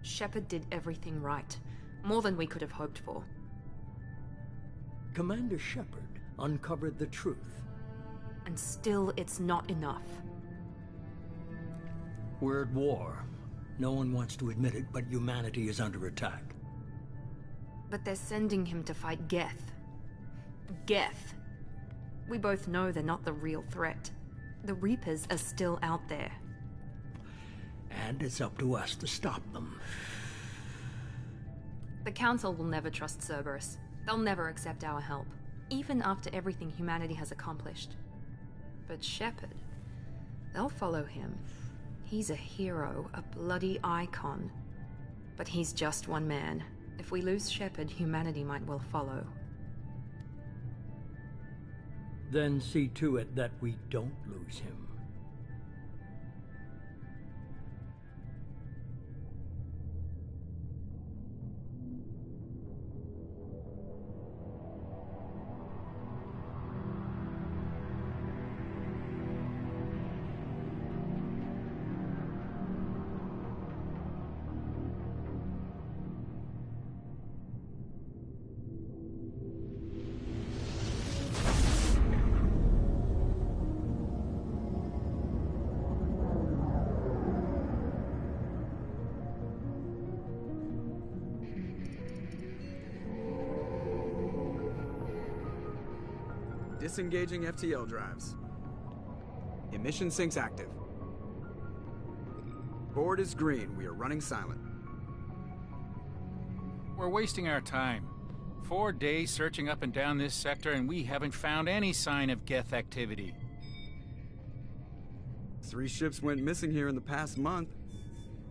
Shepard did everything right. More than we could have hoped for. Commander Shepard uncovered the truth. And still, it's not enough. We're at war. No one wants to admit it, but humanity is under attack. But they're sending him to fight Geth. Geth. We both know they're not the real threat. The Reapers are still out there. And it's up to us to stop them. The Council will never trust Cerberus. They'll never accept our help, even after everything humanity has accomplished. But Shepard, they'll follow him. He's a hero, a bloody icon. But he's just one man. If we lose Shepard, humanity might well follow. Then see to it that we don't lose him. Disengaging FTL drives. Emission sinks active. Board is green. We are running silent. We're wasting our time. 4 days searching up and down this sector, and we haven't found any sign of Geth activity. 3 ships went missing here in the past month.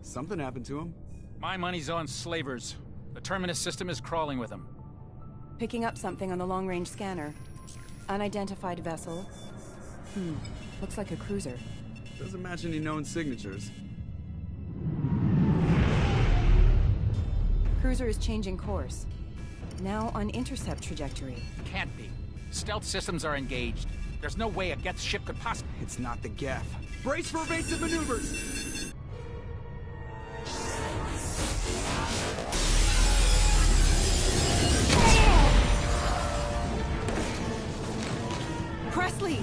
Something happened to them. My money's on slavers. The Terminus system is crawling with them. Picking up something on the long-range scanner. Unidentified vessel. Looks like a cruiser. Doesn't match any known signatures. Cruiser is changing course. Now on intercept trajectory. Can't be. Stealth systems are engaged. There's no way a Geth ship could possibly... It's not the Geth. Brace for evasive maneuvers! Presley!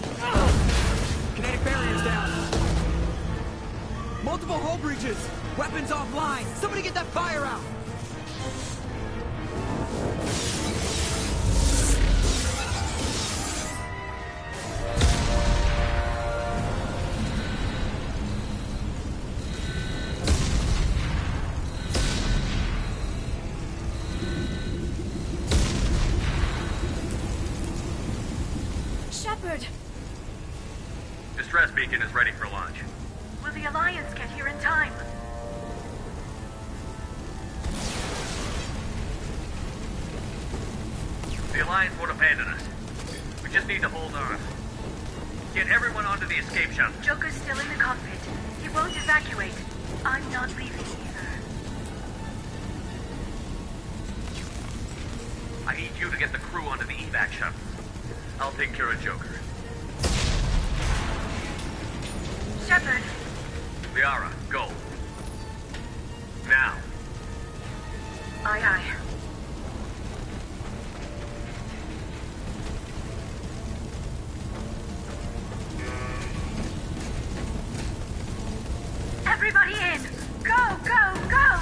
Kinetic barriers down. Multiple hull breaches. Weapons offline. Somebody get that fire out. Shepard! Distress beacon is ready for launch. Will the Alliance get here in time? The Alliance won't abandon us. We just need to hold on. Get everyone onto the escape shuttle. Joker's still in the cockpit. He won't evacuate. I'm not leaving either. I need you to get the crew onto the evac shuttle. I'll take care of Joker. Shepard! Liara, go. Now. Aye, aye. Everybody in! Go, go, go!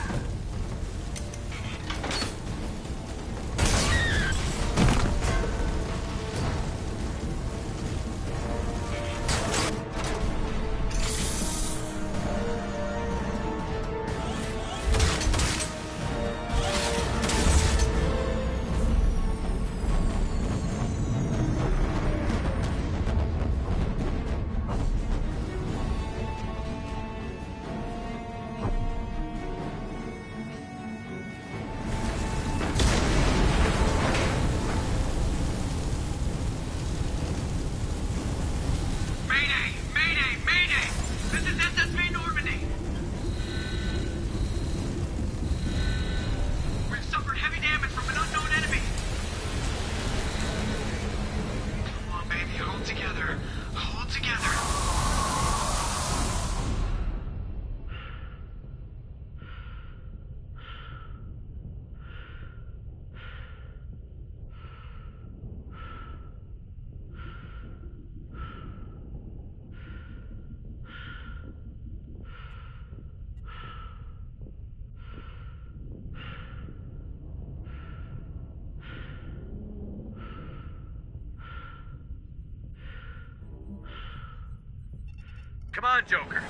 on, Joker.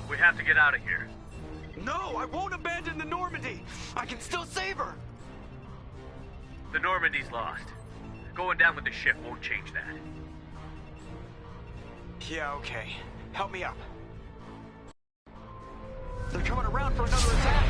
We have to get out of here. No, I won't abandon the Normandy. I can still save her. The Normandy's lost. Going down with the ship won't change that. Yeah, okay. Help me up. They're coming around for another attack.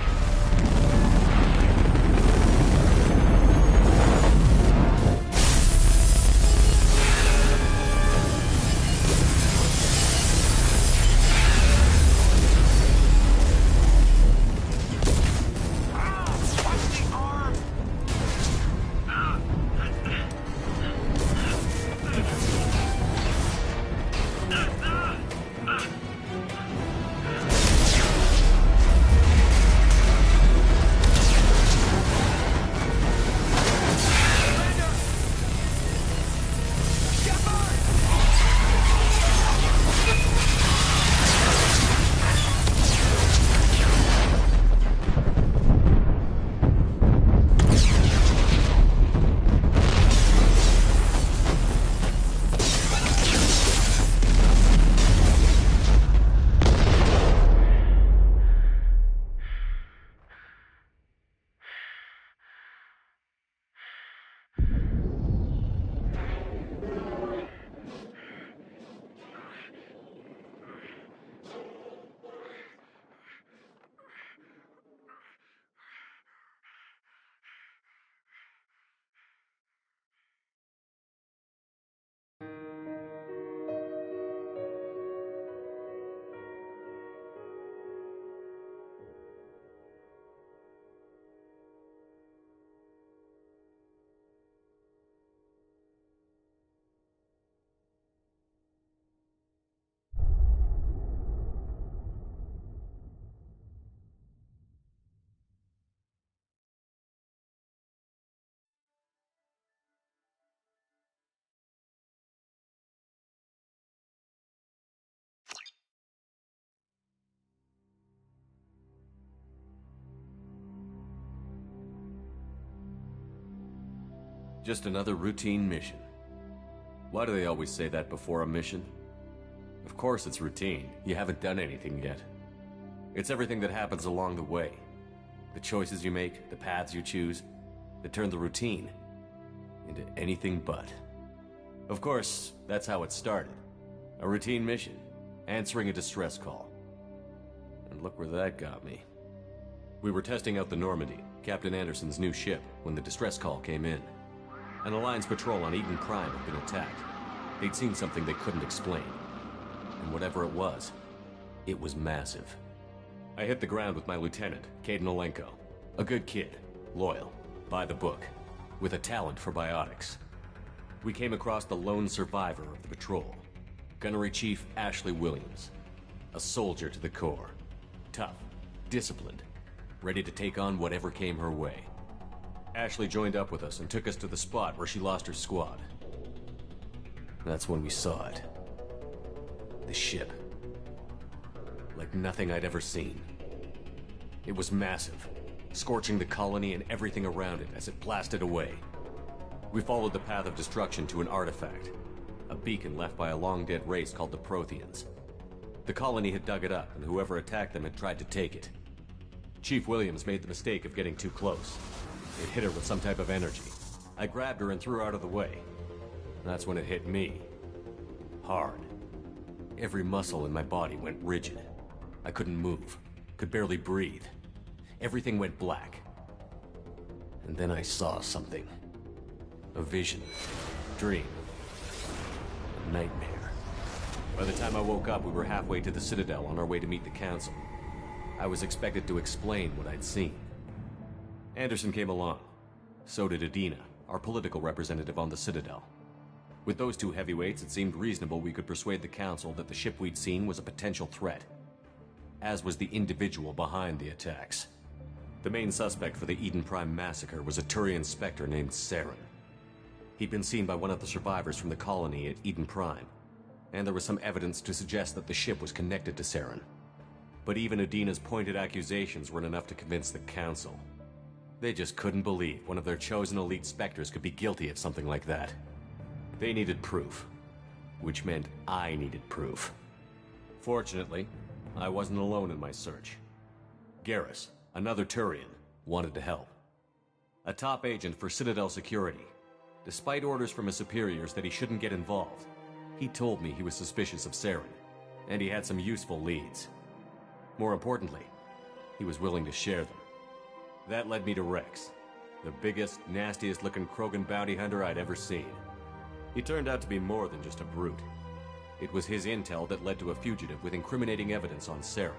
Just another routine mission. Why do they always say that before a mission? Of course it's routine. You haven't done anything yet. It's everything that happens along the way. The choices you make, the paths you choose, that turn the routine into anything but. Of course, that's how it started. A routine mission, answering a distress call. And look where that got me. We were testing out the Normandy, Captain Anderson's new ship, when the distress call came in. An Alliance patrol on Eden Prime had been attacked. They'd seen something they couldn't explain. And whatever it was massive. I hit the ground with my lieutenant, Kaidan Olenko. A good kid, loyal, by the book, with a talent for biotics. We came across the lone survivor of the patrol, Gunnery Chief Ashley Williams. A soldier to the core. Tough, disciplined, ready to take on whatever came her way. Ashley joined up with us and took us to the spot where she lost her squad. That's when we saw it. The ship. Like nothing I'd ever seen. It was massive, scorching the colony and everything around it as it blasted away. We followed the path of destruction to an artifact, a beacon left by a long-dead race called the Protheans. The colony had dug it up, and whoever attacked them had tried to take it. Chief Williams made the mistake of getting too close. It hit her with some type of energy. I grabbed her and threw her out of the way. That's when it hit me. Hard. Every muscle in my body went rigid. I couldn't move, could barely breathe. Everything went black. And then I saw something. A vision. Dream. A nightmare. By the time I woke up, we were halfway to the Citadel on our way to meet the Council. I was expected to explain what I'd seen. Anderson came along. So did Adina, our political representative on the Citadel. With those two heavyweights, it seemed reasonable we could persuade the Council that the ship we'd seen was a potential threat, as was the individual behind the attacks. The main suspect for the Eden Prime massacre was a Turian Spectre named Saren. He'd been seen by one of the survivors from the colony at Eden Prime, and there was some evidence to suggest that the ship was connected to Saren. But even Adina's pointed accusations weren't enough to convince the Council. They just couldn't believe one of their chosen elite Spectres could be guilty of something like that. They needed proof, which meant I needed proof. Fortunately, I wasn't alone in my search. Garrus, another Turian, wanted to help. A top agent for Citadel Security. Despite orders from his superiors that he shouldn't get involved, he told me he was suspicious of Saren, and he had some useful leads. More importantly, he was willing to share them. That led me to Rex, the biggest, nastiest-looking Krogan bounty hunter I'd ever seen. He turned out to be more than just a brute. It was his intel that led to a fugitive with incriminating evidence on Saren.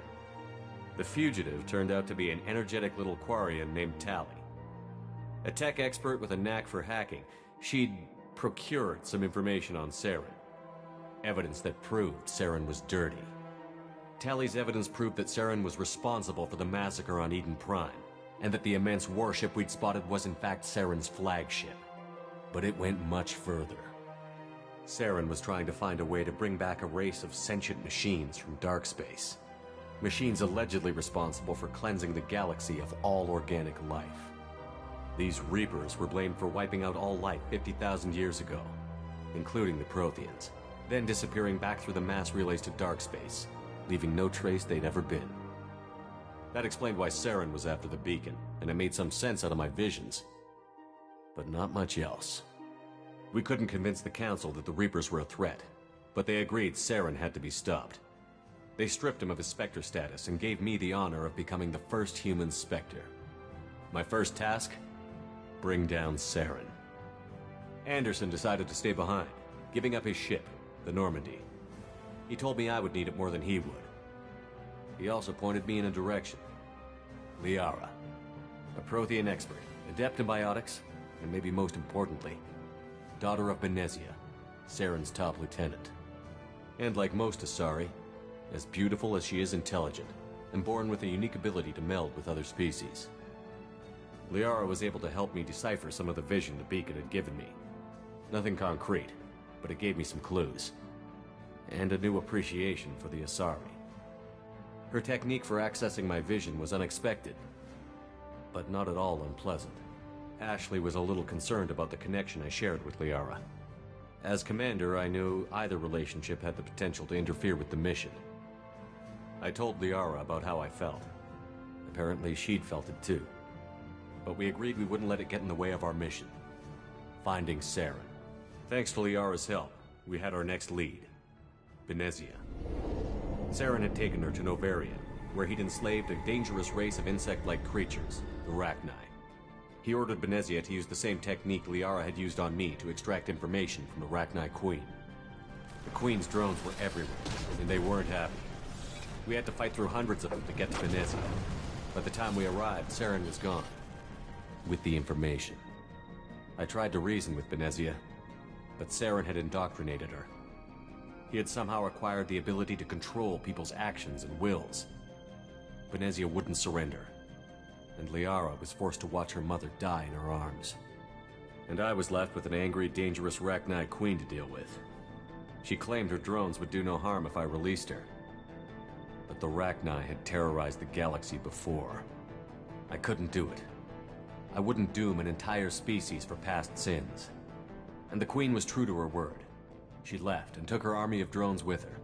The fugitive turned out to be an energetic little Quarian named Tali. A tech expert with a knack for hacking, she'd procured some information on Saren. Evidence that proved Saren was dirty. Tali's evidence proved that Saren was responsible for the massacre on Eden Prime, and that the immense warship we'd spotted was in fact Saren's flagship. But it went much further. Saren was trying to find a way to bring back a race of sentient machines from dark space. Machines allegedly responsible for cleansing the galaxy of all organic life. These Reapers were blamed for wiping out all life 50,000 years ago, including the Protheans, then disappearing back through the mass relays to dark space, leaving no trace they'd ever been. That explained why Saren was after the beacon, and it made some sense out of my visions. But not much else. We couldn't convince the Council that the Reapers were a threat, but they agreed Saren had to be stopped. They stripped him of his Spectre status and gave me the honor of becoming the first human Spectre. My first task? Bring down Saren. Anderson decided to stay behind, giving up his ship, the Normandy. He told me I would need it more than he would. He also pointed me in a direction. Liara, a Prothean expert, adept in biotics, and maybe most importantly, daughter of Benezia, Saren's top lieutenant. And like most Asari, as beautiful as she is intelligent, and born with a unique ability to meld with other species. Liara was able to help me decipher some of the vision the beacon had given me. Nothing concrete, but it gave me some clues. And a new appreciation for the Asari. Her technique for accessing my vision was unexpected, but not at all unpleasant. Ashley was a little concerned about the connection I shared with Liara. As commander, I knew either relationship had the potential to interfere with the mission. I told Liara about how I felt. Apparently she'd felt it too. But we agreed we wouldn't let it get in the way of our mission. Finding Saren. Thanks to Liara's help, we had our next lead. Benezia. Saren had taken her to Novaria, where he'd enslaved a dangerous race of insect-like creatures, the Rachni. He ordered Benezia to use the same technique Liara had used on me to extract information from the Rachni Queen. The Queen's drones were everywhere, and they weren't happy. We had to fight through hundreds of them to get to Benezia. By the time we arrived, Saren was gone. With the information. I tried to reason with Benezia, but Saren had indoctrinated her. He had somehow acquired the ability to control people's actions and wills. Benezia wouldn't surrender, and Liara was forced to watch her mother die in her arms. And I was left with an angry, dangerous Rachni Queen to deal with. She claimed her drones would do no harm if I released her. But the Rachni had terrorized the galaxy before. I couldn't do it. I wouldn't doom an entire species for past sins. And the Queen was true to her word. She left and took her army of drones with her.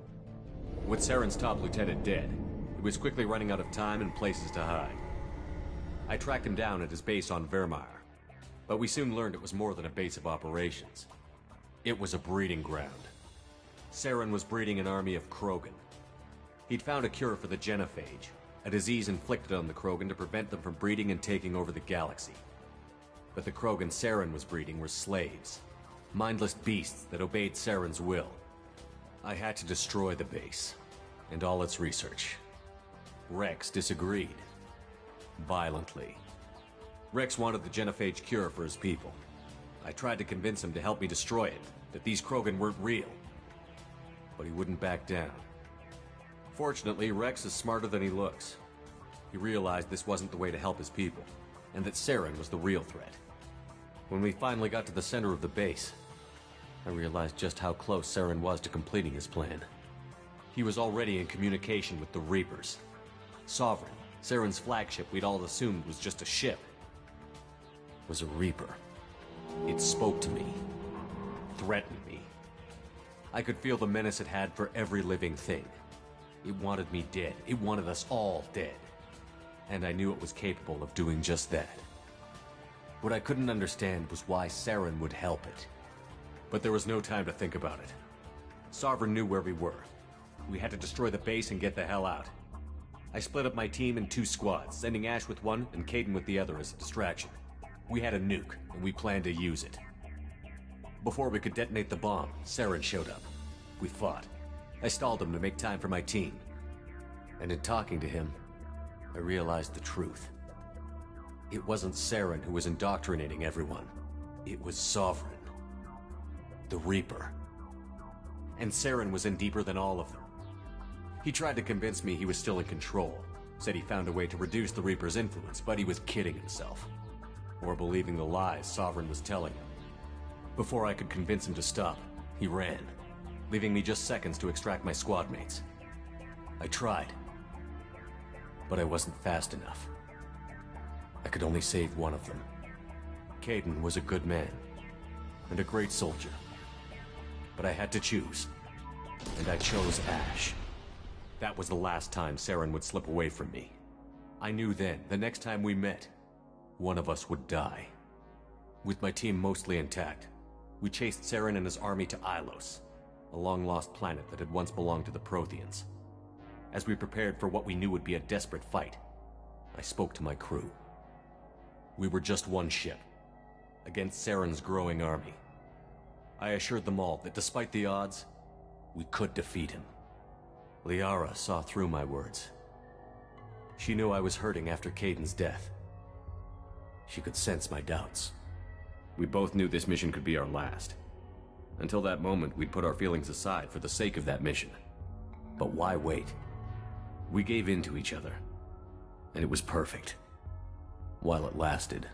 With Saren's top lieutenant dead, he was quickly running out of time and places to hide. I tracked him down at his base on Vermeer, but we soon learned it was more than a base of operations. It was a breeding ground. Saren was breeding an army of Krogan. He'd found a cure for the genophage, a disease inflicted on the Krogan to prevent them from breeding and taking over the galaxy. But the Krogan Saren was breeding were slaves. Mindless beasts that obeyed Saren's will. I had to destroy the base, and all its research. Rex disagreed. Violently. Rex wanted the genophage cure for his people. I tried to convince him to help me destroy it, that these Krogan weren't real. But he wouldn't back down. Fortunately, Rex is smarter than he looks. He realized this wasn't the way to help his people, and that Saren was the real threat. When we finally got to the center of the base, I realized just how close Saren was to completing his plan. He was already in communication with the Reapers. Sovereign, Saren's flagship we'd all assumed was just a ship, was a Reaper. It spoke to me, threatened me. I could feel the menace it had for every living thing. It wanted me dead. It wanted us all dead. And I knew it was capable of doing just that. What I couldn't understand was why Saren would help it. But there was no time to think about it. Sovereign knew where we were. We had to destroy the base and get the hell out. I split up my team in 2 squads, sending Ash with one and Kaidan with the other as a distraction. We had a nuke, and we planned to use it. Before we could detonate the bomb, Saren showed up. We fought. I stalled him to make time for my team. And in talking to him, I realized the truth. It wasn't Saren who was indoctrinating everyone. It was Sovereign. The Reaper. And Saren was in deeper than all of them. He tried to convince me he was still in control. Said he found a way to reduce the Reaper's influence, but he was kidding himself. Or believing the lies Sovereign was telling him. Before I could convince him to stop, he ran, leaving me just seconds to extract my squad mates. I tried, but I wasn't fast enough. I could only save one of them. Kaidan was a good man, and a great soldier. But I had to choose, and I chose Ash. That was the last time Saren would slip away from me. I knew then, the next time we met, one of us would die. With my team mostly intact, we chased Saren and his army to Ilos, a long-lost planet that had once belonged to the Protheans. As we prepared for what we knew would be a desperate fight, I spoke to my crew. We were just one ship, against Saren's growing army. I assured them all that despite the odds, we could defeat him. Liara saw through my words. She knew I was hurting after Kaidan's death. She could sense my doubts. We both knew this mission could be our last. Until that moment, we'd put our feelings aside for the sake of that mission. But why wait? We gave in to each other, and it was perfect. While it lasted.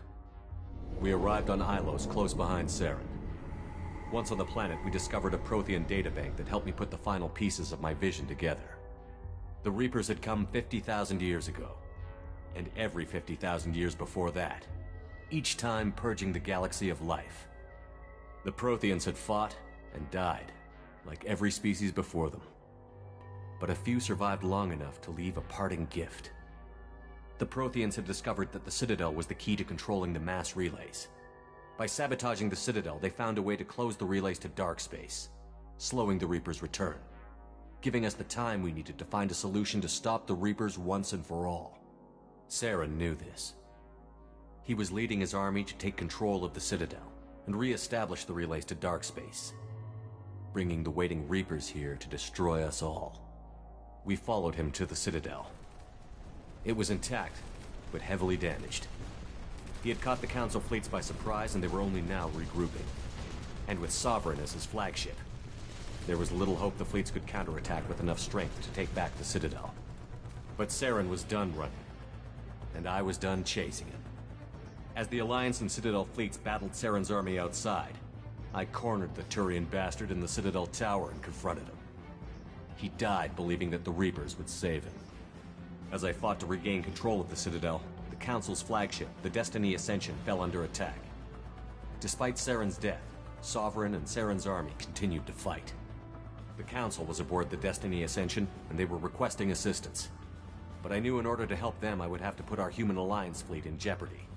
We arrived on Ilos, close behind Saren. Once on the planet, we discovered a Prothean databank that helped me put the final pieces of my vision together. The Reapers had come 50,000 years ago, and every 50,000 years before that, each time purging the galaxy of life. The Protheans had fought and died, like every species before them. But a few survived long enough to leave a parting gift. The Protheans had discovered that the Citadel was the key to controlling the mass relays. By sabotaging the Citadel, they found a way to close the relays to dark space, slowing the Reaper's return, giving us the time we needed to find a solution to stop the Reapers once and for all. Saren knew this. He was leading his army to take control of the Citadel and re-establish the relays to dark space, bringing the waiting Reapers here to destroy us all. We followed him to the Citadel. It was intact, but heavily damaged. He had caught the Council fleets by surprise, and they were only now regrouping. And with Sovereign as his flagship, there was little hope the fleets could counterattack with enough strength to take back the Citadel. But Saren was done running, and I was done chasing him. As the Alliance and Citadel fleets battled Saren's army outside, I cornered the Turian bastard in the Citadel tower and confronted him. He died believing that the Reapers would save him. As I fought to regain control of the Citadel, the Council's flagship, the Destiny Ascension, fell under attack. Despite Saren's death, Sovereign and Saren's army continued to fight. The Council was aboard the Destiny Ascension, and they were requesting assistance. But I knew in order to help them, I would have to put our human Alliance fleet in jeopardy.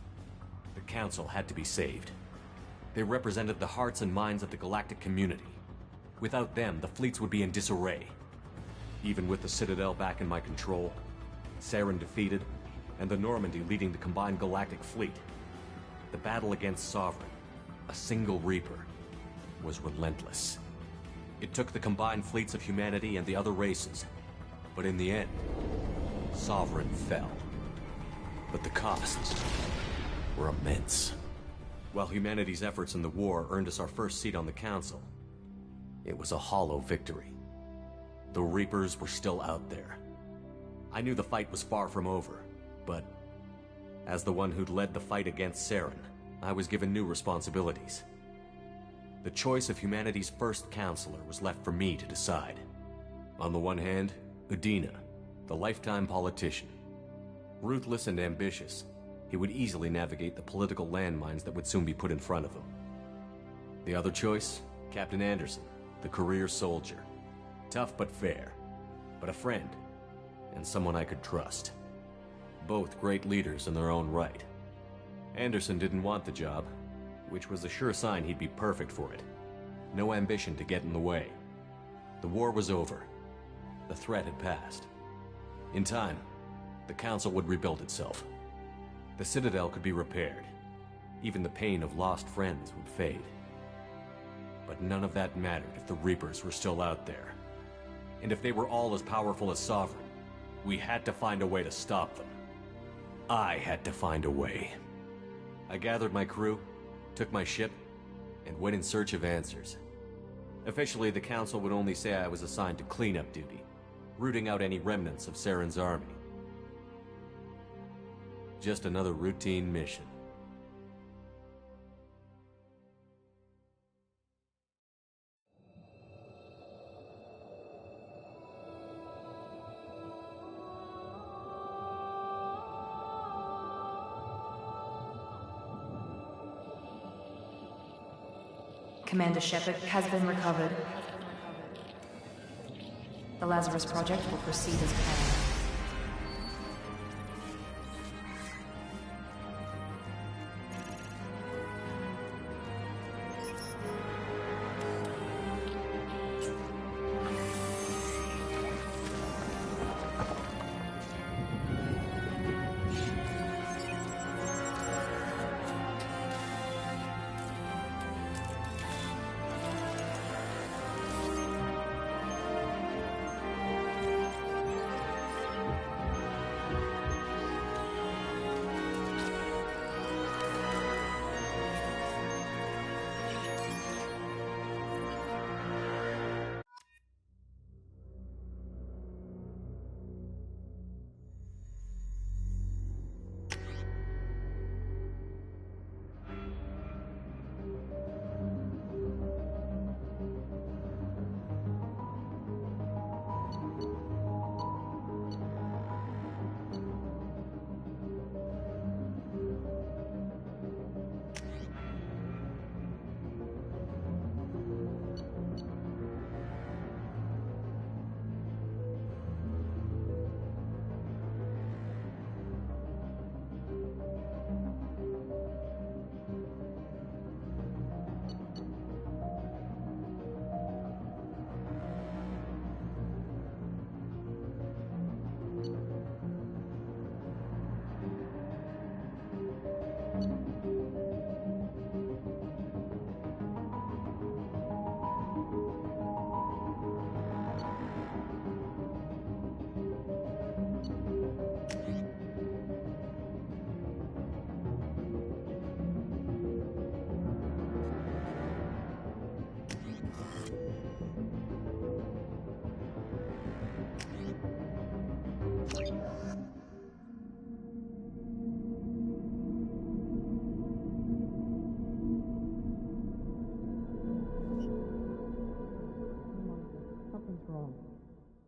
The Council had to be saved. They represented the hearts and minds of the galactic community. Without them, the fleets would be in disarray. Even with the Citadel back in my control, Saren defeated, and the Normandy leading the combined galactic fleet, the battle against Sovereign, a single Reaper, was relentless. It took the combined fleets of humanity and the other races, but in the end, Sovereign fell. But the costs were immense. While humanity's efforts in the war earned us our first seat on the Council, it was a hollow victory. The Reapers were still out there. I knew the fight was far from over, but as the one who'd led the fight against Saren, I was given new responsibilities. The choice of humanity's first counselor was left for me to decide. On the one hand, Udina, the lifetime politician. Ruthless and ambitious, he would easily navigate the political landmines that would soon be put in front of him. The other choice, Captain Anderson, the career soldier. Tough but fair, but a friend and someone I could trust. Both great leaders in their own right. Anderson didn't want the job, which was a sure sign he'd be perfect for it. No ambition to get in the way. The war was over. The threat had passed. In time, the Council would rebuild itself. The Citadel could be repaired. Even the pain of lost friends would fade. But none of that mattered if the Reapers were still out there. And if they were all as powerful as Sovereign, we had to find a way to stop them. I had to find a way. I gathered my crew, took my ship, and went in search of answers. Officially, the Council would only say I was assigned to cleanup duty, rooting out any remnants of Saren's army. Just another routine mission. Commander Shepard has been recovered. The Lazarus Project will proceed as planned.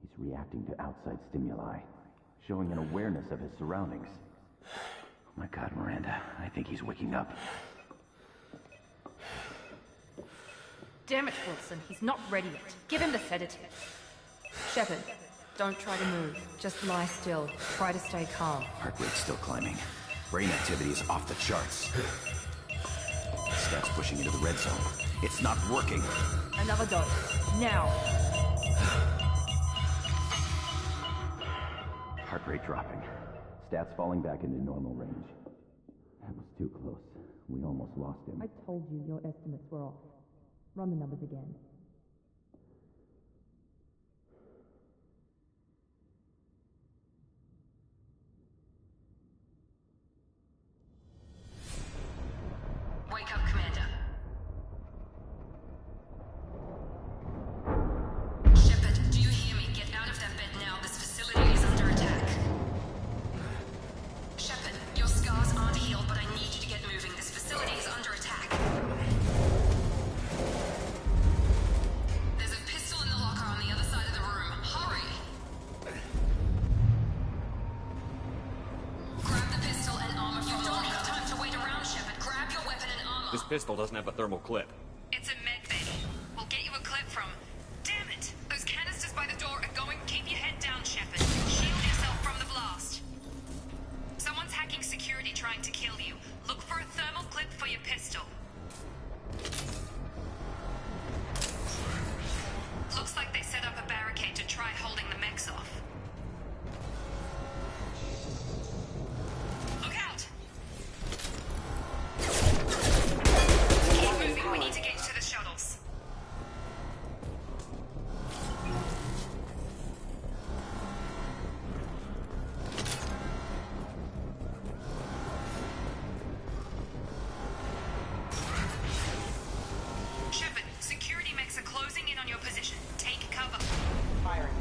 He's reacting to outside stimuli, showing an awareness of his surroundings. Oh my God, Miranda, I think he's waking up. Damn it, Wilson, he's not ready yet. Give him the sedative. Shepard, don't try to move. Just lie still. Try to stay calm. Heart rate's still climbing. Brain activity is off the charts. Stats pushing into the red zone. It's not working. Another dose. Now. Heart rate dropping. Stats falling back into normal range. That was too close. We almost lost him. I told you your estimates were off. Run the numbers again. Wake up, Commander. Shepard, do you hear me? Get out of that bed now. This facility is under attack. Shepard, your scars aren't healed, but I need you to get moving. This facility is under attack. There's a pistol in the locker on the other side of the room. Hurry! Grab the pistol and armor from the locker. You don't have time to wait around, Shepard. Grab your weapon and armor. This pistol doesn't have a thermal clip. It's a med bay. We'll get you a clip from... Damn it! Those canisters by the door are going. Keep your head down, Shepard. Shield yourself. trying to kill you. Look for a thermal clip for your pistol. Looks like they set up a barricade to try holding the mechs off. Look out! Keep moving, we need to get to the shuttles. Shepard, security mechs are closing in on your position. Take cover. Firing.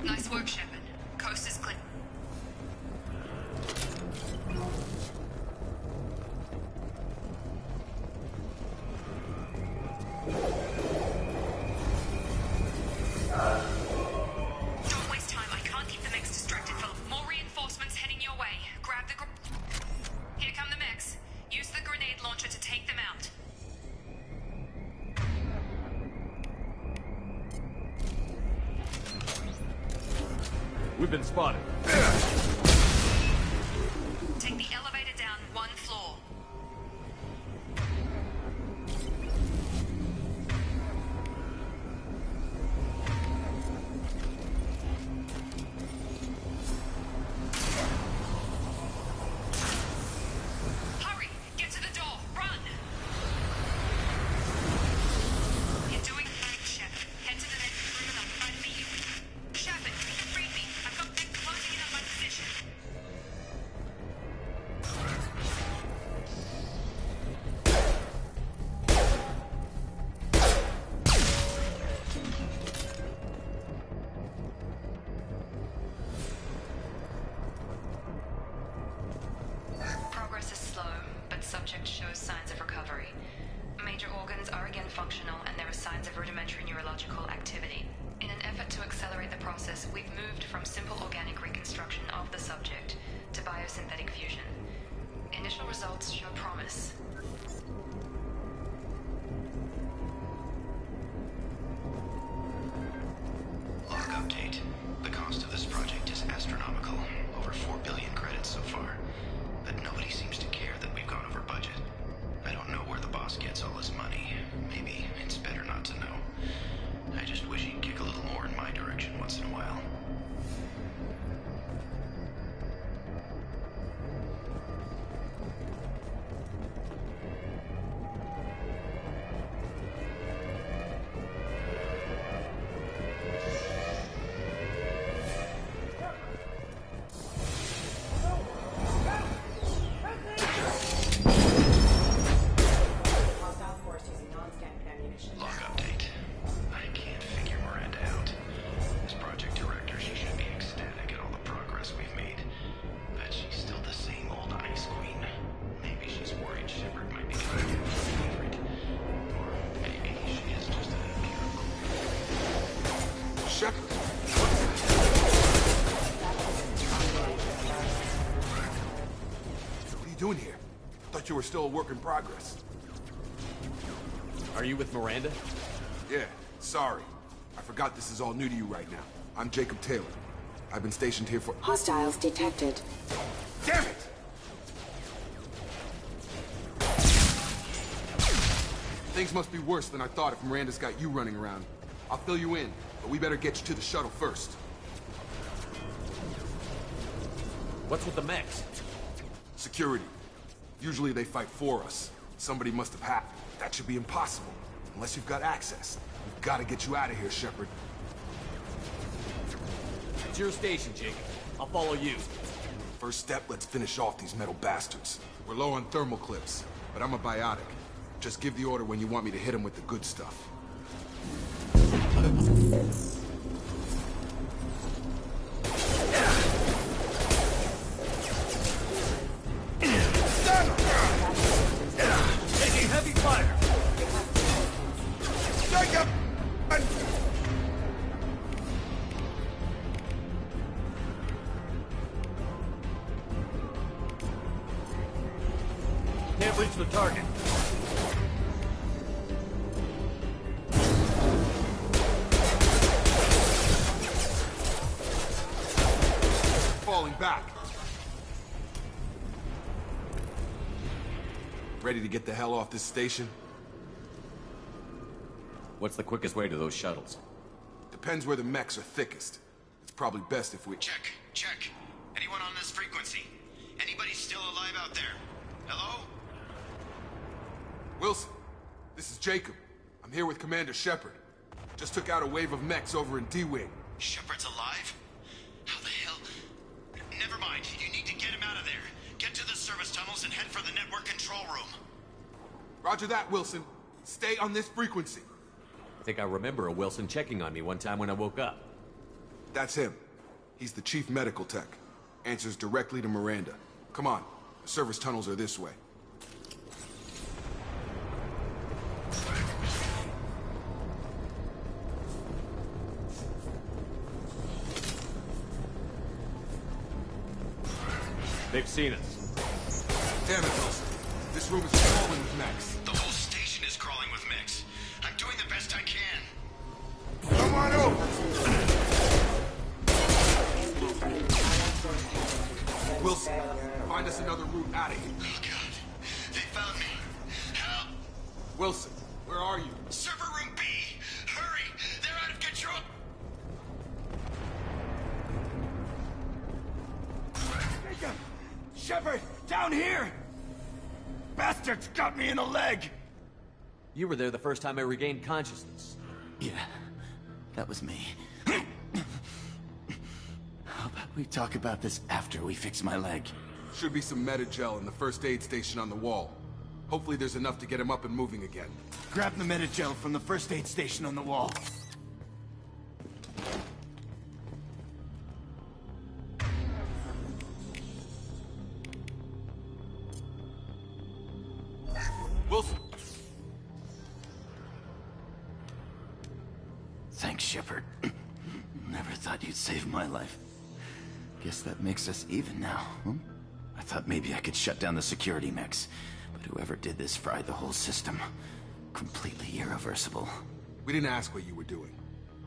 Nice work, Shepard. Coast is clear. Don't waste time. I can't keep the mechs distracted, Philip. More reinforcements heading your way. Grab the Here come the mechs. Use the grenade launcher to take them out. We've been spotted. Take the elevator down one floor. Hurry! Get to the door! Run! You're doing great, Shepard. Head to the next room and I'll try to meet you. Shepard, read me. I've got mechs closing in on my position. Progress is slow, but subject shows signs of recovery. Major organs are again functional, and there are signs of rudimentary neurological activity. In an effort to accelerate the process, we've moved from simple organic reconstruction of the subject to biosynthetic fusion. Initial results show promise. Log update. The cost of this project is astronomical. Over 4 billion credits so far. But nobody seems to care that we've gone over budget. I don't know where the boss gets all his money. Maybe it's better not to know. I just wish he'd kick a little more in my direction once in a while. Hostile force using non-standard ammunition. Log update. I can't figure Miranda out. As project director, she should be ecstatic at all the progress we've made. But she's still the same old Ice Queen. Maybe she's worried Shepard might be her favorite. Or maybe she is just a miracle. Shepard! What are you doing here? Thought you were still a work in progress. Are you with Miranda? Yeah, sorry. I forgot this is all new to you right now. I'm Jacob Taylor. I've been stationed here for— Hostiles detected. Damn it! Things must be worse than I thought if Miranda's got you running around. I'll fill you in, but we better get you to the shuttle first. What's with the mechs? Security. Usually they fight for us. Somebody must have hacked. That should be impossible. Unless you've got access. We've got to get you out of here, Shepard. It's your station, Jacob. I'll follow you. First step, let's finish off these metal bastards. We're low on thermal clips, but I'm a biotic. Just give the order when you want me to hit them with the good stuff. Taking heavy fire! Jacob! Can't reach the target. Falling back. Ready to get the hell off this station? What's the quickest way to those shuttles? Depends where the mechs are thickest. It's probably best if we... Check. Anyone on this frequency? Anybody still alive out there? Hello? Wilson, this is Jacob. I'm here with Commander Shepard. Just took out a wave of mechs over in D-Wing. Shepard's alive? How the hell? Never mind. You need to get him out of there. Get to the service tunnels and head for the network control room. Roger that, Wilson. Stay on this frequency. I think I remember a Wilson checking on me one time when I woke up. That's him. He's the chief medical tech. Answers directly to Miranda. Come on. The service tunnels are this way. They've seen us. Damn it, Wilson. This room is crawling with mechs. The whole station is crawling with mechs. I'm doing the best I can. Come on over! Wilson, find us another route out of here. Oh, God. They found me. Help! Wilson, where are you? Server room B! Hurry! They're out of control! Shepard! Down here! Bastards got me in the leg! You were there the first time I regained consciousness. Yeah, that was me. How about we talk about this after we fix my leg? Should be some Medi-gel in the first aid station on the wall. Hopefully there's enough to get him up and moving again. Grab the Medi-gel from the first aid station on the wall. Wilson! Thanks, Shepard. Never thought you'd save my life. Guess that makes us even now, huh? I thought maybe I could shut down the security mechs, but whoever did this fried the whole system. Completely irreversible. We didn't ask what you were doing.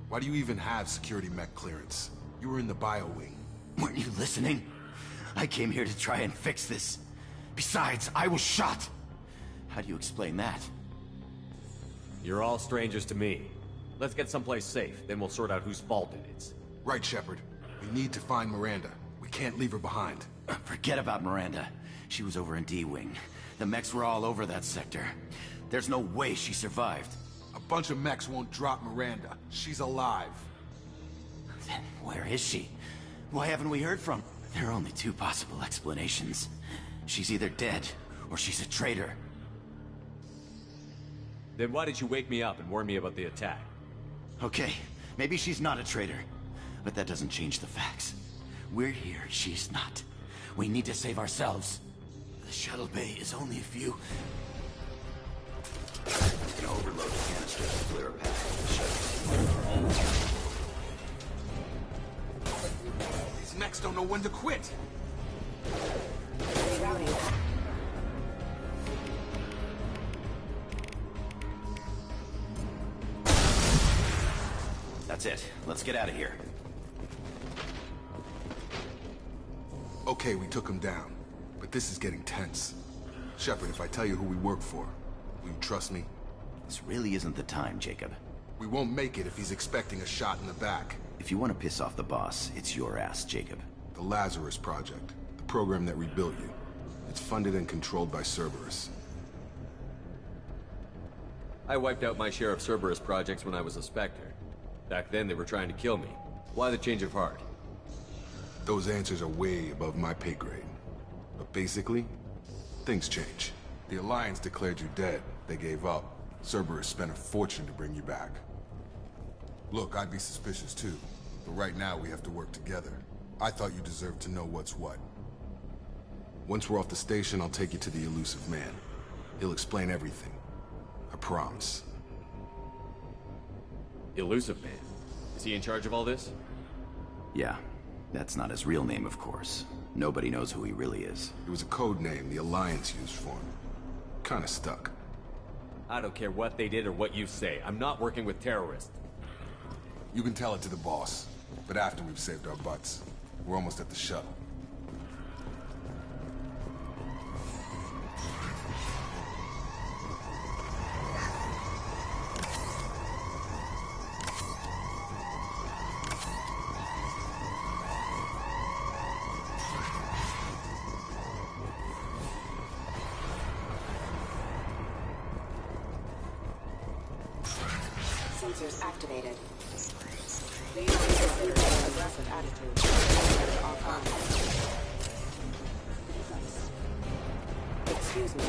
Why do you even have security mech clearance? You were in the bio wing. Weren't you listening? I came here to try and fix this. Besides, I was shot. How do you explain that? You're all strangers to me. Let's get someplace safe, then we'll sort out whose fault it is. Right, Shepard. We need to find Miranda. We can't leave her behind. Forget about Miranda. She was over in D-Wing. The mechs were all over that sector. There's no way she survived. A bunch of mechs won't drop Miranda. She's alive. Then where is she? Why haven't we heard from her? There are only two possible explanations. She's either dead, or she's a traitor. Then why did you wake me up and warn me about the attack? Okay, maybe she's not a traitor. But that doesn't change the facts. We're here, she's not. We need to save ourselves. The shuttle bay is only a few... Gonna overload the canister to clear a path. These mechs don't know when to quit. That's it. Let's get out of here. Okay, we took him down. But this is getting tense. Shepard, if I tell you who we work for, will you trust me? This really isn't the time, Jacob. We won't make it if he's expecting a shot in the back. If you want to piss off the boss, it's your ass, Jacob. The Lazarus Project. The program that rebuilt you. It's funded and controlled by Cerberus. I wiped out my share of Cerberus projects when I was a Spectre. Back then, they were trying to kill me. Why the change of heart? Those answers are way above my pay grade. But basically, things change. The Alliance declared you dead. They gave up. Cerberus spent a fortune to bring you back. Look, I'd be suspicious too. But right now, we have to work together. I thought you deserved to know what's what. Once we're off the station, I'll take you to the Elusive Man. He'll explain everything. I promise. Elusive Man? Is he in charge of all this? Yeah. That's not his real name, of course. Nobody knows who he really is. It was a code name the Alliance used for him. kinda stuck. I don't care what they did or what you say. I'm not working with terrorists. You can tell it to the boss, but after we've saved our butts. We're almost at the shuttle. Sensors activated. Please consider an aggressive attitude. Off on. Excuse me.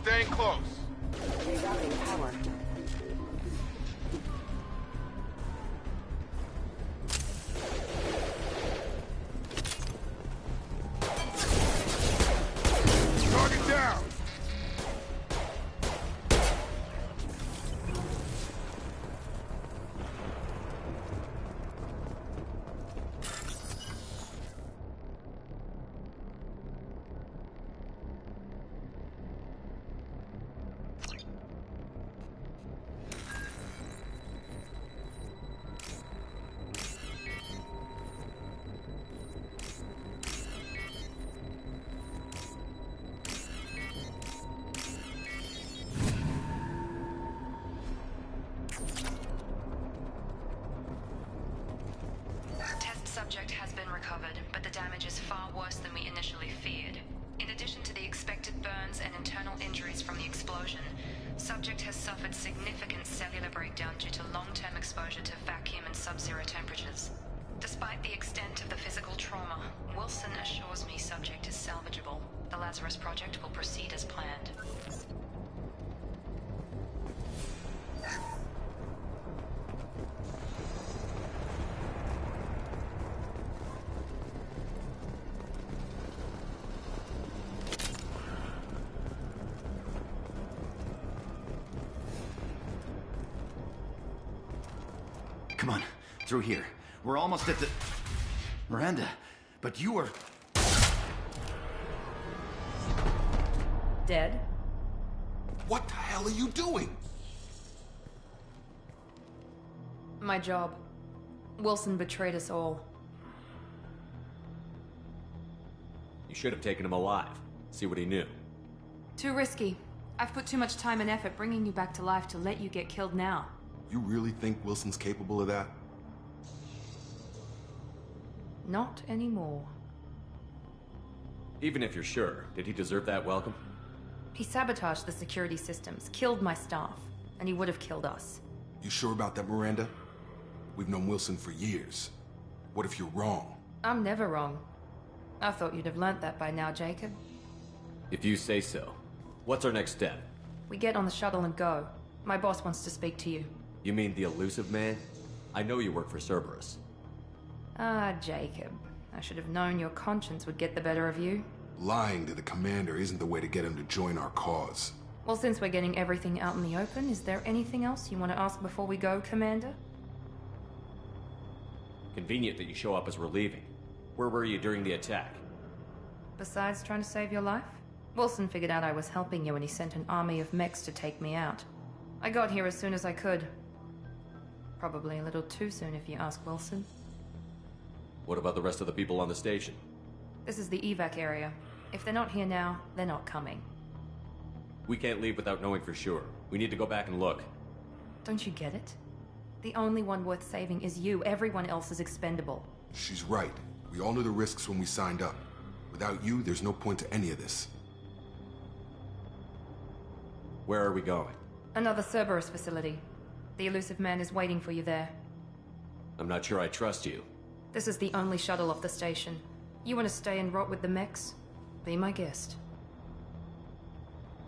Staying close. Rerouting power. Target down. Subject has been recovered, but the damage is far worse than we initially feared. In addition to the expected burns and internal injuries from the explosion, subject has suffered significant cellular breakdown due to long-term exposure to vacuum and sub-zero temperatures. Despite the extent of the physical trauma, Wilson assures me subject is salvageable. The Lazarus Project will proceed as planned. Come on, through here. We're almost at the... Miranda, but you are... Dead? What the hell are you doing? My job. Wilson betrayed us all. You should have taken him alive. See what he knew. Too risky. I've put too much time and effort bringing you back to life to let you get killed now. You really think Wilson's capable of that? Not anymore. Even if you're sure, did he deserve that welcome? He sabotaged the security systems, killed my staff, and he would have killed us. You sure about that, Miranda? We've known Wilson for years. What if you're wrong? I'm never wrong. I thought you'd have learnt that by now, Jacob. If you say so. What's our next step? We get on the shuttle and go. My boss wants to speak to you. You mean the elusive man? I know you work for Cerberus. Ah, Jacob. I should have known your conscience would get the better of you. Lying to the commander isn't the way to get him to join our cause. Well, since we're getting everything out in the open, is there anything else you want to ask before we go, Commander? Convenient that you show up as we're leaving. Where were you during the attack? Besides trying to save your life? Wilson figured out I was helping you when he sent an army of mechs to take me out. I got here as soon as I could. Probably a little too soon if you ask Wilson. What about the rest of the people on the station? This is the evac area. If they're not here now, they're not coming. We can't leave without knowing for sure. We need to go back and look. Don't you get it? The only one worth saving is you. Everyone else is expendable. She's right. We all knew the risks when we signed up. Without you, there's no point to any of this. Where are we going? Another Cerberus facility. The elusive man is waiting for you there. I'm not sure I trust you. This is the only shuttle off the station. You want to stay and rot with the mechs? Be my guest.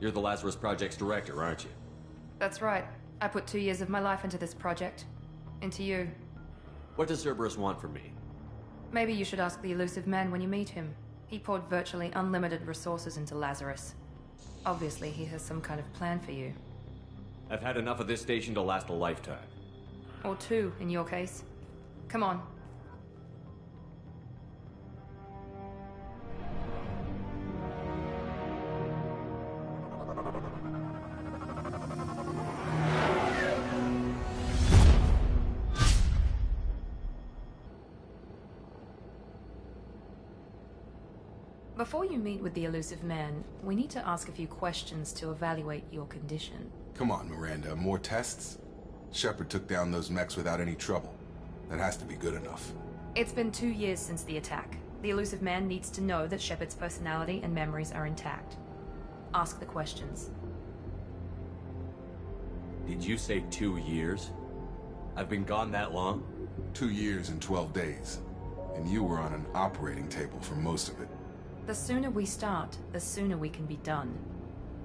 You're the Lazarus Project's director, aren't you? That's right. I put 2 years of my life into this project. Into you. What does Cerberus want from me? Maybe you should ask the Elusive Man when you meet him. He poured virtually unlimited resources into Lazarus. Obviously, he has some kind of plan for you. I've had enough of this station to last a lifetime. Or 2, in your case. Come on. Before you meet with the Elusive Man, we need to ask a few questions to evaluate your condition. Come on, Miranda. More tests? Shepard took down those mechs without any trouble. That has to be good enough. It's been 2 years since the attack. The Elusive Man needs to know that Shepard's personality and memories are intact. Ask the questions. Did you say 2 years? I've been gone that long? 2 years and 12 days. And you were on an operating table for most of it. The sooner we start, the sooner we can be done.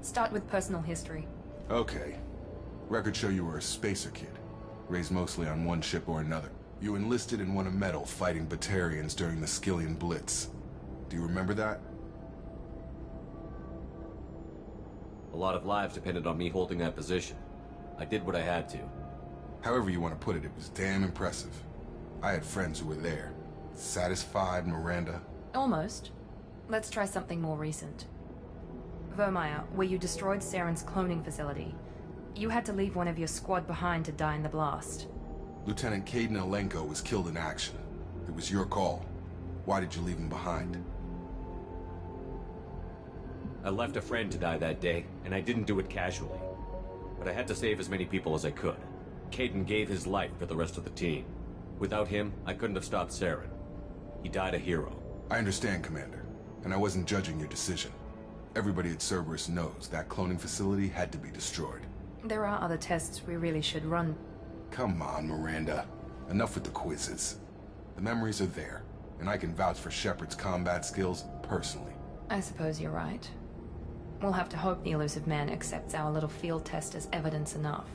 Start with personal history. Okay. Records show you were a spacer kid, raised mostly on one ship or another. You enlisted and won a medal fighting Batarians during the Skillian Blitz. Do you remember that? A lot of lives depended on me holding that position. I did what I had to. However you want to put it, it was damn impressive. I had friends who were there. Satisfied, Miranda? Almost. Let's try something more recent. Vermeer, where you destroyed Saren's cloning facility. You had to leave one of your squad behind to die in the blast. Lieutenant Kaidan Alenko was killed in action. It was your call. Why did you leave him behind? I left a friend to die that day, and I didn't do it casually. But I had to save as many people as I could. Kaidan gave his life for the rest of the team. Without him, I couldn't have stopped Saren. He died a hero. I understand, Commander. And I wasn't judging your decision. Everybody at Cerberus knows that cloning facility had to be destroyed. There are other tests we really should run. Come on, Miranda. Enough with the quizzes. The memories are there, and I can vouch for Shepard's combat skills personally. I suppose you're right. We'll have to hope the Elusive Man accepts our little field test as evidence enough.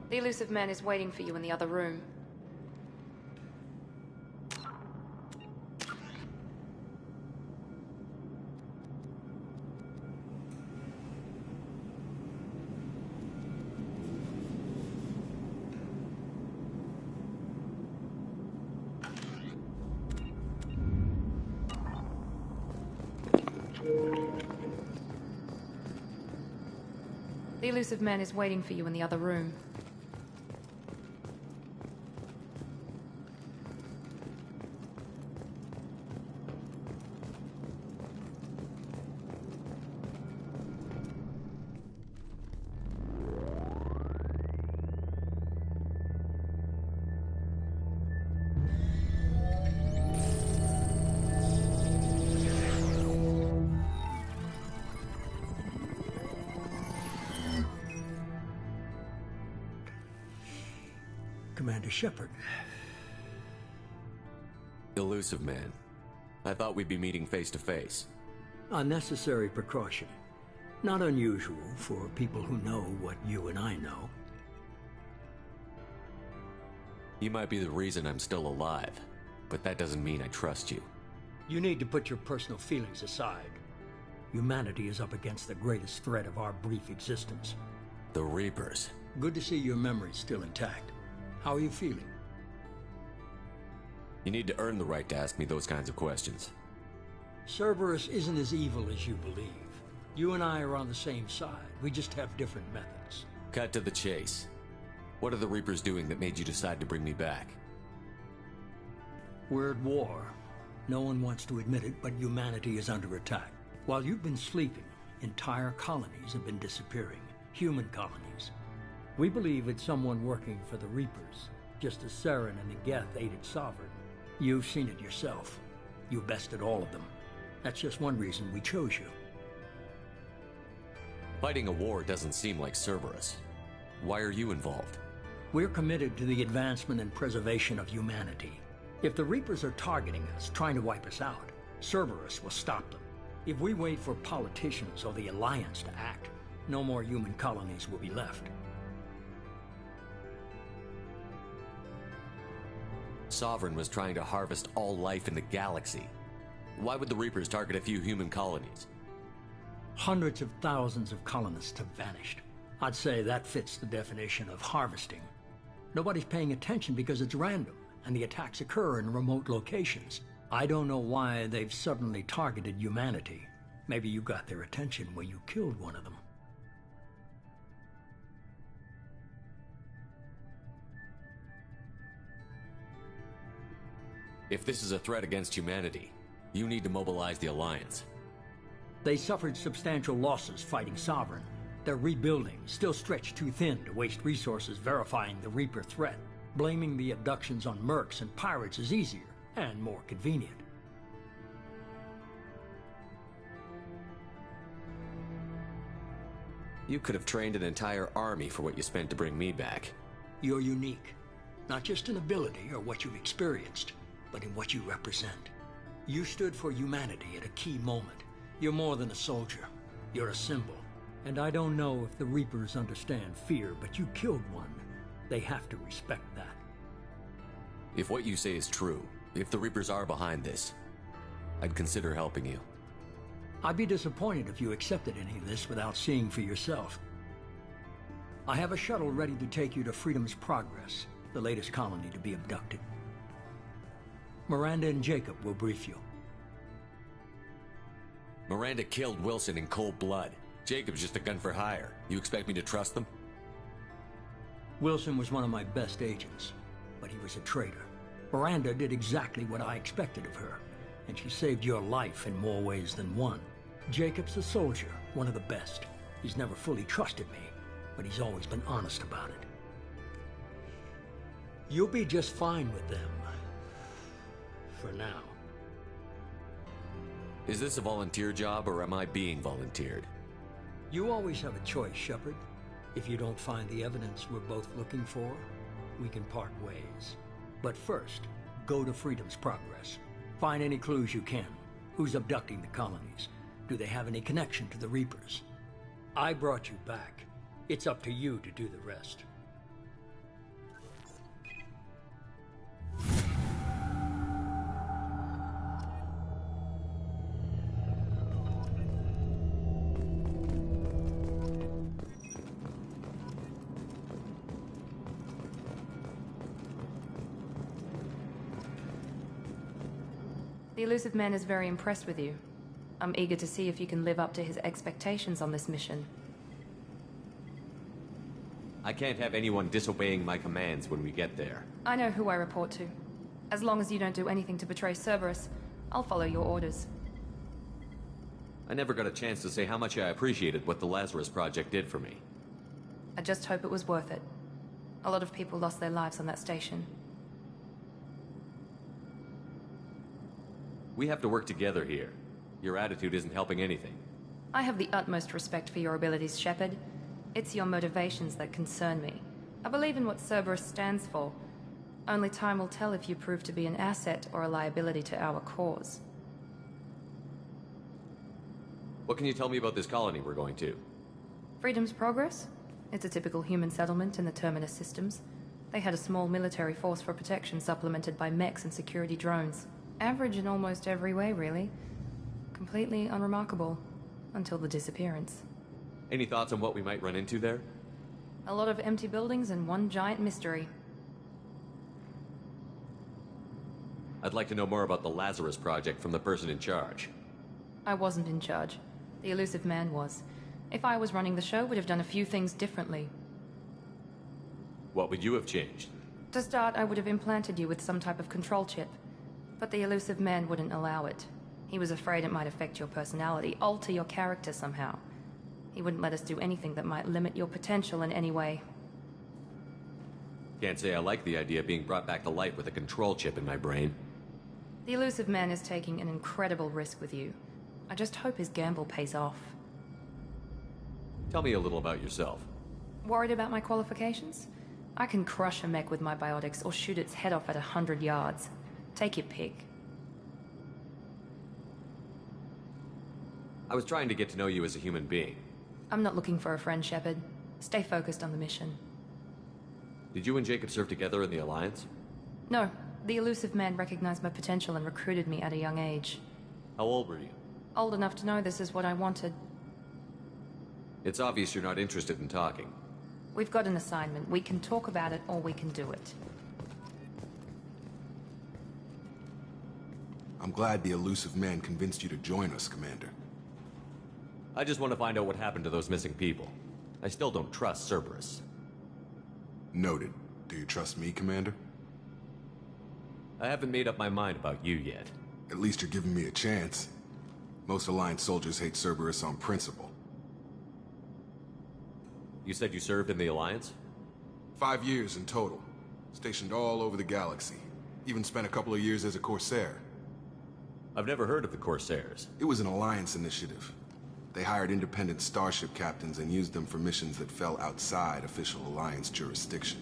The Elusive Man is waiting for you in the other room. The Elusive Man is waiting for you in the other room. Commander Shepard. Elusive Man. I thought we'd be meeting face to face. Unnecessary precaution. Not unusual for people who know what you and I know. You might be the reason I'm still alive, but that doesn't mean I trust you. You need to put your personal feelings aside. Humanity is up against the greatest threat of our brief existence. The Reapers. Good to see your memory's still intact. How are you feeling? You need to earn the right to ask me those kinds of questions. Cerberus isn't as evil as you believe. You and I are on the same side. We just have different methods. Cut to the chase. What are the Reapers doing that made you decide to bring me back? We're at war. No one wants to admit it, but humanity is under attack. While you've been sleeping, entire colonies have been disappearing. Human colonies. We believe it's someone working for the Reapers, just as Saren and the Geth aided Sovereign. You've seen it yourself. You bested all of them. That's just one reason we chose you. Fighting a war doesn't seem like Cerberus. Why are you involved? We're committed to the advancement and preservation of humanity. If the Reapers are targeting us, trying to wipe us out, Cerberus will stop them. If we wait for politicians or the Alliance to act, no more human colonies will be left. Sovereign was trying to harvest all life in the galaxy. Why would the Reapers target a few human colonies? Hundreds of thousands of colonists have vanished. I'd say that fits the definition of harvesting. Nobody's paying attention because it's random, and the attacks occur in remote locations. I don't know why they've suddenly targeted humanity. Maybe you got their attention when you killed one of them. If this is a threat against humanity, you need to mobilize the Alliance. They suffered substantial losses fighting Sovereign. They're rebuilding, still stretched too thin to waste resources verifying the Reaper threat. Blaming the abductions on mercs and pirates is easier and more convenient. You could have trained an entire army for what you spent to bring me back. You're unique, not just in ability or what you've experienced, but in what you represent. You stood for humanity at a key moment. You're more than a soldier. You're a symbol. And I don't know if the Reapers understand fear, but you killed one. They have to respect that. If what you say is true, if the Reapers are behind this, I'd consider helping you. I'd be disappointed if you accepted any of this without seeing for yourself. I have a shuttle ready to take you to Freedom's Progress, the latest colony to be abducted. Miranda and Jacob will brief you. Miranda killed Wilson in cold blood. Jacob's just a gun for hire. You expect me to trust them? Wilson was one of my best agents, but he was a traitor. Miranda did exactly what I expected of her, and she saved your life in more ways than one. Jacob's a soldier, one of the best. He's never fully trusted me, but he's always been honest about it. You'll be just fine with them. For now. Is this a volunteer job, or am I being volunteered? You always have a choice, Shepard. If you don't find the evidence we're both looking for, we can part ways. But first, go to Freedom's Progress. Find any clues you can. Who's abducting the colonies? Do they have any connection to the Reapers? I brought you back. It's up to you to do the rest. The Illusive Man is very impressed with you. I'm eager to see if you can live up to his expectations on this mission. I can't have anyone disobeying my commands when we get there. I know who I report to. As long as you don't do anything to betray Cerberus, I'll follow your orders. I never got a chance to say how much I appreciated what the Lazarus Project did for me. I just hope it was worth it. A lot of people lost their lives on that station. We have to work together here. Your attitude isn't helping anything. I have the utmost respect for your abilities, Shepard. It's your motivations that concern me. I believe in what Cerberus stands for. Only time will tell if you prove to be an asset or a liability to our cause. What can you tell me about this colony we're going to? Freedom's Progress? It's a typical human settlement in the Terminus systems. They had a small military force for protection supplemented by mechs and security drones. Average in almost every way, really. Completely unremarkable. Until the disappearance. Any thoughts on what we might run into there? A lot of empty buildings and one giant mystery. I'd like to know more about the Lazarus Project from the person in charge. I wasn't in charge. The Illusive Man was. If I was running the show, would have done a few things differently. What would you have changed? To start, I would have implanted you with some type of control chip. But the Illusive Man wouldn't allow it. He was afraid it might affect your personality, alter your character somehow. He wouldn't let us do anything that might limit your potential in any way. Can't say I like the idea of being brought back to life with a control chip in my brain. The Illusive Man is taking an incredible risk with you. I just hope his gamble pays off. Tell me a little about yourself. Worried about my qualifications? I can crush a mech with my biotics or shoot its head off at 100 yards. Take your pick. I was trying to get to know you as a human being. I'm not looking for a friend, Shepard. Stay focused on the mission. Did you and Jacob serve together in the Alliance? No. The Illusive Man recognized my potential and recruited me at a young age. How old were you? Old enough to know this is what I wanted. It's obvious you're not interested in talking. We've got an assignment. We can talk about it or we can do it. I'm glad the Illusive Man convinced you to join us, Commander. I just want to find out what happened to those missing people. I still don't trust Cerberus. Noted. Do you trust me, Commander? I haven't made up my mind about you yet. At least you're giving me a chance. Most Alliance soldiers hate Cerberus on principle. You said you served in the Alliance? 5 years in total. Stationed all over the galaxy. Even spent a couple of years as a Corsair. I've never heard of the Corsairs. It was an Alliance initiative. They hired independent starship captains and used them for missions that fell outside official Alliance jurisdiction.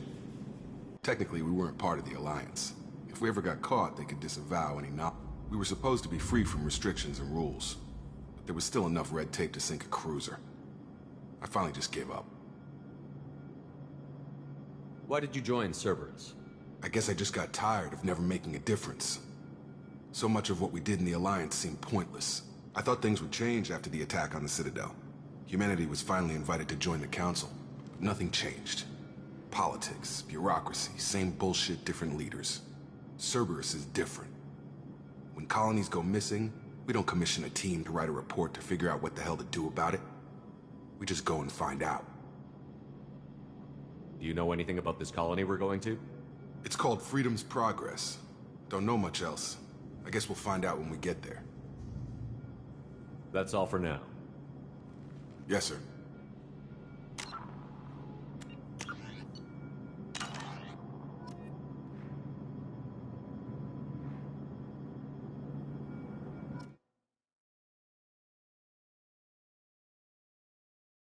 Technically, we weren't part of the Alliance. If we ever got caught, they could disavow any knowledge. We were supposed to be free from restrictions and rules, but there was still enough red tape to sink a cruiser. I finally just gave up. Why did you join Cerberus? I guess I just got tired of never making a difference. So much of what we did in the Alliance seemed pointless. I thought things would change after the attack on the Citadel. Humanity was finally invited to join the Council, but nothing changed. Politics, bureaucracy, same bullshit, different leaders. Cerberus is different. When colonies go missing, we don't commission a team to write a report to figure out what the hell to do about it. We just go and find out. Do you know anything about this colony we're going to? It's called Freedom's Progress. Don't know much else. I guess we'll find out when we get there. That's all for now. Yes, sir.